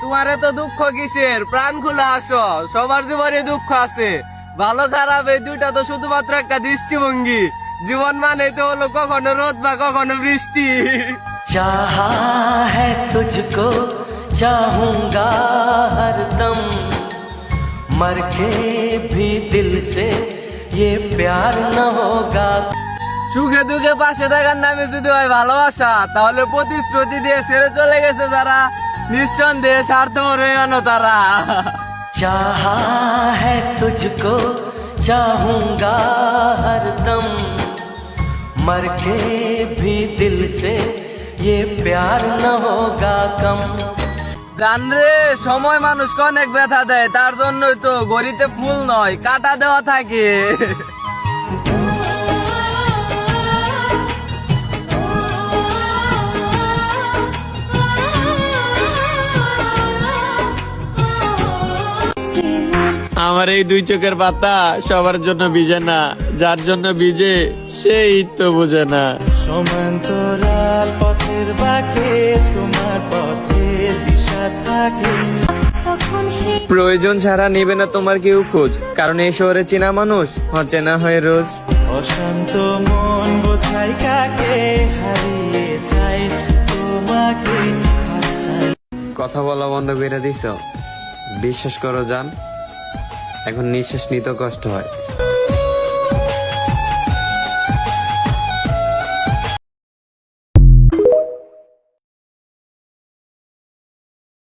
তোমার এত দুঃখ কিসের? প্রাণ খুলে আসো, সবার জীবনে দুঃখ আছে। ভালো খারাপ এই দুইটা তো শুধুমাত্র একটা দৃষ্টিভঙ্গি। জীবন মানে তো হলো কখনো রোদ বা কখনো বৃষ্টি। चाहा है तुझको चाहूंगा हरदम मर के भी दिल से ये प्यार न होगा। সুখে দুঃখে পাশে থাকার নামে যদি হয় ভালোবাসা, তাহলে প্রতিশ্রুতি দিয়ে ছেড়ে চলে গেছে যারা, নিঃসন্দেহে স্বার্থপর হয়ে গেল তারা। चाहा है तुझको चाहूंगा हरदम मर के भी दिल से ये प्यार न होगा कम। জানরে, সময় মানুষকে অনেক ব্যথা দেয়, তার জন্যই তো গড়িতে ফুল নয় কাটা দেওয়া থাকে। আমার এই দুই চোখের পাতা সবার জন্য ভিজে না, যার জন্য ভিজে সেই তো বোঝে না। সমান্তরাল পথের বাঁকে তোমার পথের দিশা থাকে। প্রয়োজন ছাড়া নেবে না তোমার কেউ খোঁজ, কারণ এই শহরে চেনা মানুষ অচেনা হয় রোজ। অশান্ত মন বোঝাই কাকে হারিয়ে চাইছি তোমাকে। কথা বলা বন্ধ করে দিছ, বিশ্বাস করো জান, এখন নিঃশ্বাস নিতে কষ্ট হয়।